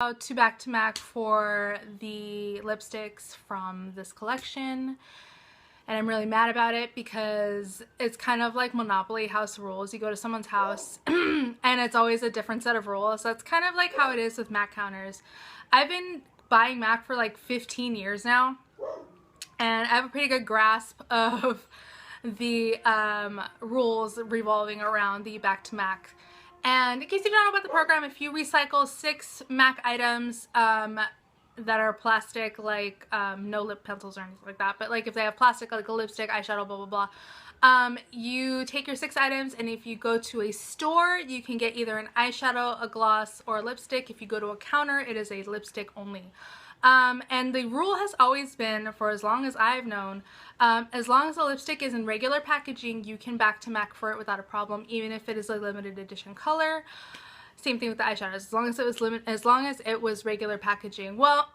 To back to MAC for the lipsticks from this collection, and I'm really mad about it because it's kind of like Monopoly house rules. You go to someone's house and it's always a different set of rules. So it's kind of like how it is with MAC counters. I've been buying MAC for like 15 years now, and I have a pretty good grasp of the rules revolving around the back to MAC. And in case you don't know about the program, if you recycle 6 MAC items that are plastic, like no lip pencils or anything like that, but like if they have plastic, like a lipstick, eyeshadow, blah, blah, blah, you take your 6 items, and if you go to a store, you can get either an eyeshadow, a gloss, or a lipstick. If you go to a counter, it is a lipstick only. And the rule has always been, for as long as I've known, as long as the lipstick is in regular packaging, you can back to MAC for it without a problem, even if it is a limited edition color. Same thing with the eyeshadows, as long as it was regular packaging. Well,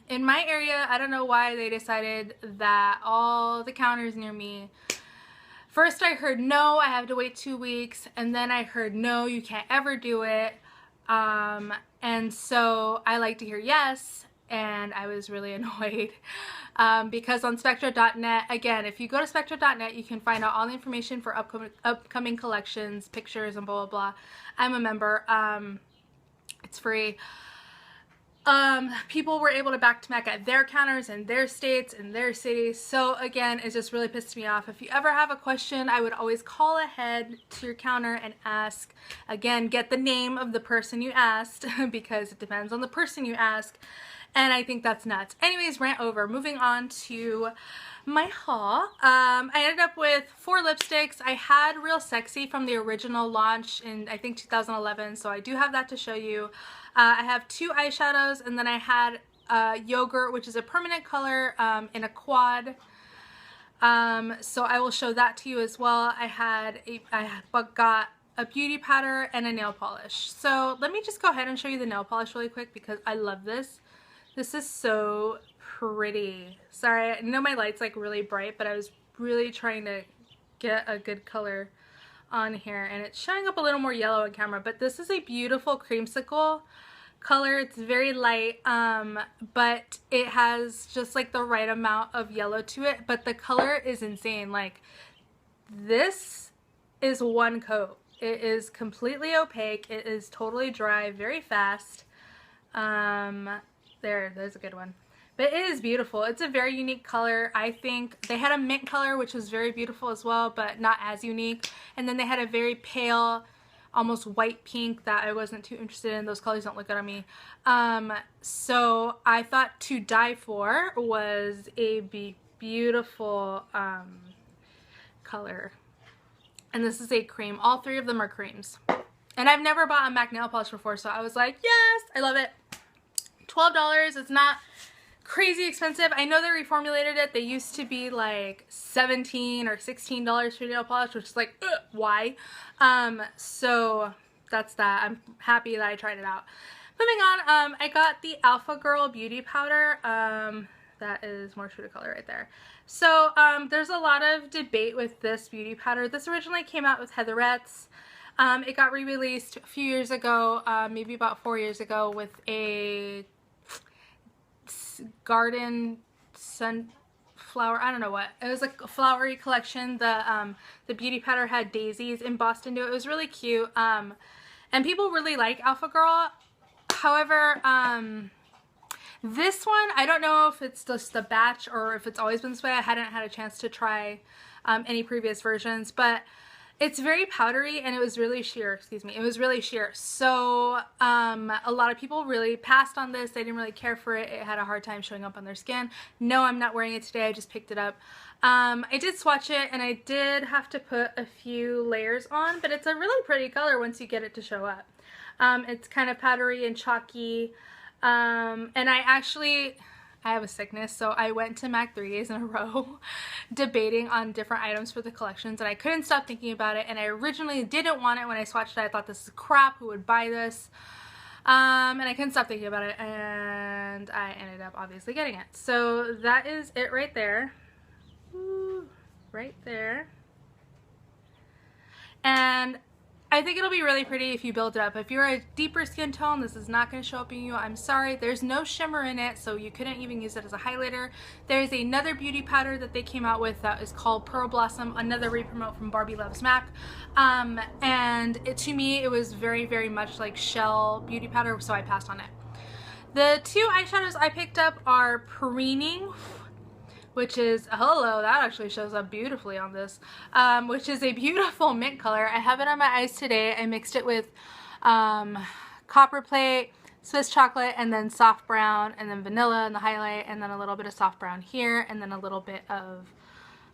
in my area, I don't know why they decided that all the counters near me, first I heard no, I have to wait 2 weeks, and then I heard no, you can't ever do it. And so I like to hear yes. And I was really annoyed because on Spectra.net, again, if you go to Spectra.net, you can find out all the information for upcoming collections, pictures, and blah, blah, blah. I'm a member. It's free. People were able to back to MAC at their counters in their states and their cities. So again, it just really pissed me off. If you ever have a question, I would always call ahead to your counter and ask. Again, get the name of the person you asked because it depends on the person you ask. And I think that's nuts. Anyways, rant over. Moving on to my haul. I ended up with 4 lipsticks. I had Real Sexy from the original launch in, I think, 2011. So I do have that to show you. I have 2 eyeshadows, and then I had Yogurt, which is a permanent color, in a quad. So I will show that to you as well. I got a beauty powder and a nail polish. So let me just go ahead and show you the nail polish really quick because I love this. This is so pretty. Sorry, I know my light's like really bright, but I was really trying to get a good color on here, and it's showing up a little more yellow on camera, but this is a beautiful creamsicle color. It's very light, but it has just like the right amount of yellow to it, but the color is insane. Like, this is one coat. It is completely opaque. It is totally dry, very fast. There's a good one. But it is beautiful. It's a very unique color. I think they had a mint color, which was very beautiful as well, but not as unique. And then they had a very pale, almost white pink that I wasn't too interested in. Those colors don't look good on me. So I thought To Die For was a beautiful color. And this is a cream. All 3 of them are creams. And I've never bought a MAC nail polish before, so I was like, yes, I love it. $12. It's not crazy expensive. I know they reformulated it. They used to be like $17 or $16 for nail polish, which is like, why? So that's that. I'm happy that I tried it out. Moving on, I got the Alpha Girl Beauty Powder. That is more true to color right there. So there's a lot of debate with this beauty powder. This originally came out with Heatherette's. It got re-released a few years ago, maybe about 4 years ago, with a garden sunflower, I don't know what. It was like a flowery collection. The beauty powder had daisies embossed into it. It was really cute. And people really like Alpha Girl. However, this one, I don't know if it's just the batch or if it's always been this way. I hadn't had a chance to try any previous versions, but it's very powdery, and it was really sheer, it was really sheer. So a lot of people really passed on this. They didn't really care for it. It had a hard time showing up on their skin. No, I'm not wearing it today. I just picked it up. I did swatch it, and I did have to put a few layers on, but it's a really pretty color once you get it to show up. It's kind of powdery and chalky. And I have a sickness, so I went to MAC 3 days in a row debating on different items for the collections, and I couldn't stop thinking about it. And I originally didn't want it when I swatched it. I thought, this is crap, who would buy this? And I couldn't stop thinking about it, and I ended up obviously getting it. So that is it right there. Ooh, right there. And I think it'll be really pretty if you build it up. If you're a deeper skin tone, this is not going to show up in you. I'm sorry. There's no shimmer in it, so you couldn't even use it as a highlighter. There's another beauty powder that they came out with that is called Pearl Blossom, another re-promote from Barbie Loves MAC. To me, it was very, very much like Shell beauty powder, so I passed on it. The two eyeshadows I picked up are Preening, which is, hello, that actually shows up beautifully on this, which is a beautiful mint color. I have it on my eyes today. I mixed it with Copper Plate, Swiss chocolate, and then soft brown, and then vanilla in the highlight, and then a little bit of soft brown here, and then a little bit of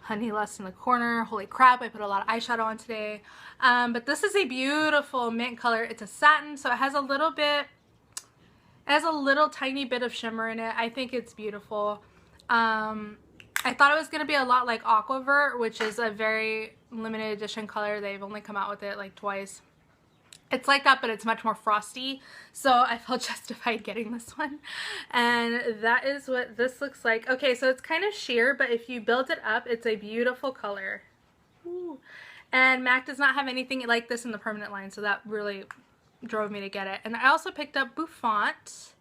Honey Lust in the corner. Holy crap, I put a lot of eyeshadow on today. But this is a beautiful mint color. It's a satin, so it has a little bit, it has a little tiny bit of shimmer in it. I think it's beautiful. I thought it was going to be a lot like Aquavert, which is a very limited edition color. They've only come out with it like twice. It's like that, but it's much more frosty, so I felt justified getting this one. And that is what this looks like. Okay, so it's kind of sheer, but if you build it up, it's a beautiful color. Ooh. And MAC does not have anything like this in the permanent line, so that really drove me to get it. And I also picked up Bouffant,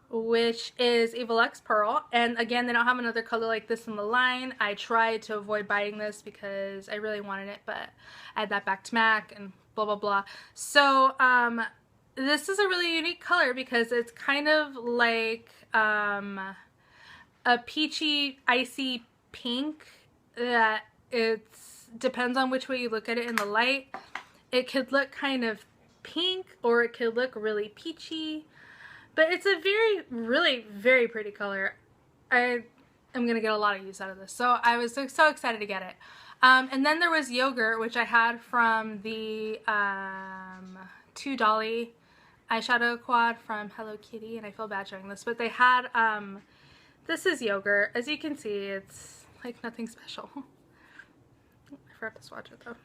which is a Volux Pearl, and again, they don't have another color like this in the line. I tried to avoid buying this because I really wanted it, but I had that back to MAC and blah blah blah. So this is a really unique color because it's kind of like a peachy icy pink that it's depends on which way you look at it in the light. It could look kind of pink or it could look really peachy. But it's a really, very pretty color. I am going to get a lot of use out of this. So I was so excited to get it. And then there was Yogurt, which I had from the 2 Dolly eyeshadow quad from Hello Kitty. And I feel bad showing this. But they had, this is Yogurt. As you can see, it's like nothing special. I forgot to swatch it though.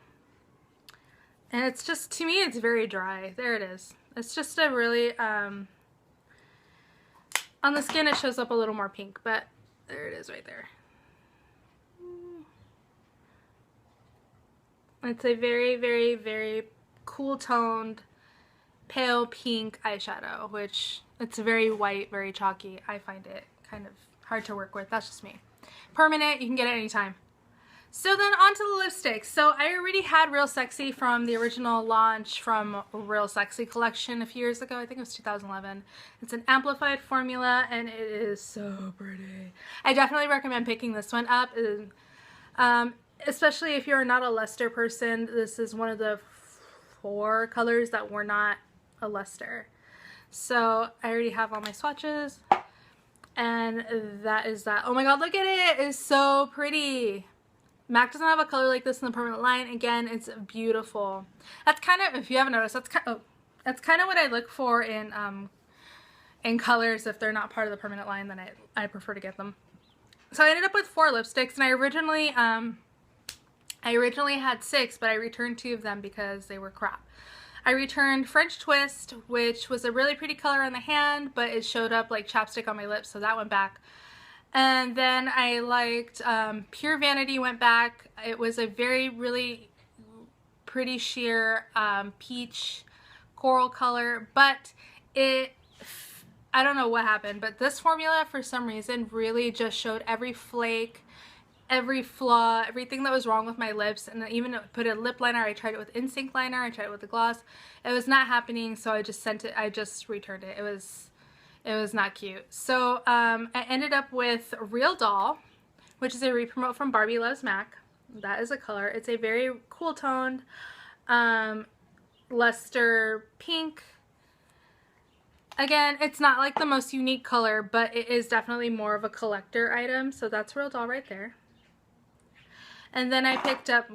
And it's just, to me, it's very dry. There it is. It's just a really, on the skin it shows up a little more pink, but there it is right there. It's a very, very, very cool toned, pale pink eyeshadow, which it's very white, very chalky. I find it kind of hard to work with. That's just me. Permanent, you can get it anytime. So then on to the lipsticks. So I already had Real Sexy from the original launch from Real Sexy collection a few years ago. I think it was 2011. It's an amplified formula and it is so pretty. I definitely recommend picking this one up. Especially if you're not a luster person. This is one of the 4 colors that were not a luster. So I already have all my swatches. And that is that. Oh my god, look at it! It's so pretty. MAC doesn't have a color like this in the permanent line. Again, it's beautiful. That's kind of, if you haven't noticed, that's kind of what I look for in colors. If they're not part of the permanent line, then I prefer to get them. So I ended up with 4 lipsticks, and I originally had 6, but I returned 2 of them because they were crap. I returned French Twist, which was a really pretty color on the hand, but it showed up like chapstick on my lips, so that went back. And then I liked Pure Vanity went back. It was a really pretty sheer peach coral color, but I don't know what happened, but this formula for some reason really just showed every flake, every flaw, everything that was wrong with my lips. And I even put a lip liner. I tried it with Instinct liner. I tried it with the gloss. It was not happening, so I just sent it. I just returned it. It was not cute. So I ended up with Real Doll, which is a re-promote from Barbie Loves MAC. That is a color. It's a very cool toned luster pink. Again, it's not like the most unique color, but it is definitely more of a collector item. So that's Real Doll right there. And then I picked up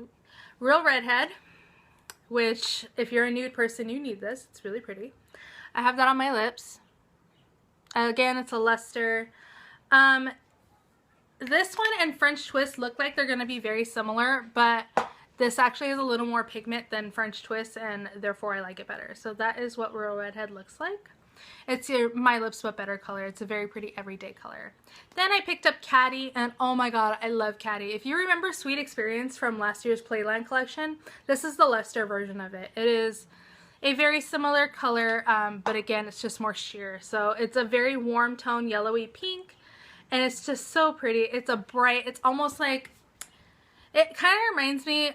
Real Redhead, which if you're a nude person, you need this. It's really pretty. I have that on my lips. Again, it's a luster. This one and French Twist look like they're going to be very similar, but this actually has a little more pigment than French Twist, and therefore I like it better. So that is what Real Redhead looks like. It's My Lips But Better color. It's a very pretty everyday color. Then I picked up Catty, and oh my god, I love Catty. If you remember Sweet Experience from last year's Playland collection, this is the Luster version of it. It is a very similar color, but again, it's just more sheer. So it's a very warm tone, yellowy pink, and it's just so pretty. It's a bright, it's almost like, it kind of reminds me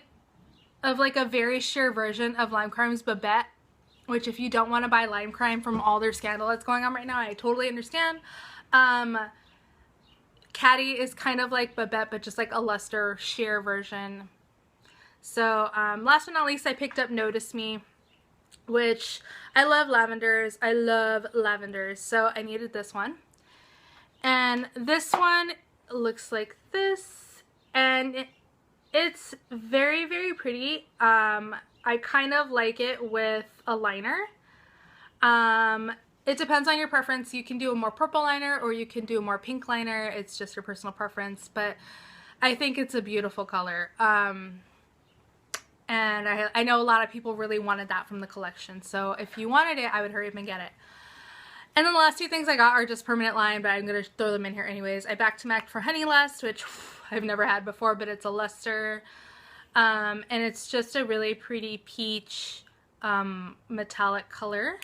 of like a very sheer version of Lime Crime's Babette, which if you don't want to buy Lime Crime from all their scandal that's going on right now, I totally understand. Catty is kind of like Babette, but just like a luster sheer version. So last but not least, I picked up Notice Me, which I love lavenders. I love lavenders, so I needed this one. And this one looks like this, and it's very, very pretty. I kind of like it with a liner. It depends on your preference. You can do a more purple liner or you can do a more pink liner. It's just your personal preference, but I think it's a beautiful color. And I know a lot of people really wanted that from the collection, so if you wanted it, I would hurry up and get it. And then the last two things I got are just permanent line, but I'm going to throw them in here anyways. I back-to-backed for Honey Lust, which I've never had before, but it's a luster. And it's just a really pretty peach metallic color.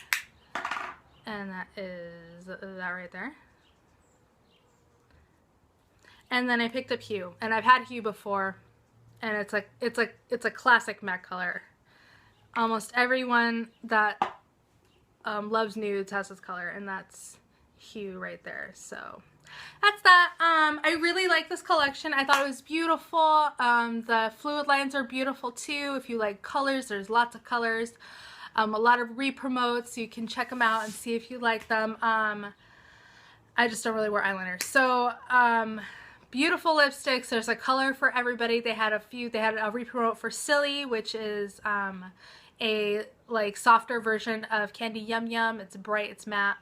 And that is that right there. And then I picked up Hue, and I've had Hue before, and it's a classic matte color. Almost everyone that loves nudes has this color, and that's Hue right there. So that's that. I really like this collection. I thought it was beautiful. The fluid lines are beautiful too. If you like colors, there's lots of colors. A lot of re-promotes, so you can check them out and see if you like them. I just don't really wear eyeliner. So beautiful lipsticks. There's a color for everybody. They had a few. They had a re-promote for Silly, which is a like softer version of Candy Yum Yum. It's bright, it's matte.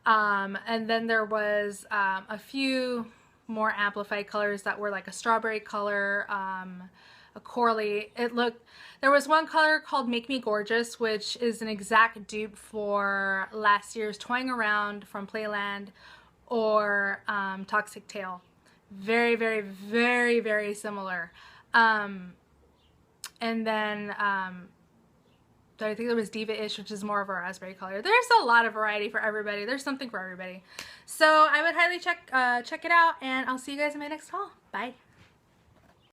And then there was a few more amplified colors that were like a strawberry color, a corally. There was one color called Make Me Gorgeous, which is an exact dupe for last year's Toying Around from Playland or Toxic Tail. Very, very, very, very similar. And then I think there was Diva-ish, which is more of a raspberry color. There's a lot of variety for everybody. There's something for everybody. So I would highly check it out, and I'll see you guys in my next haul. Bye.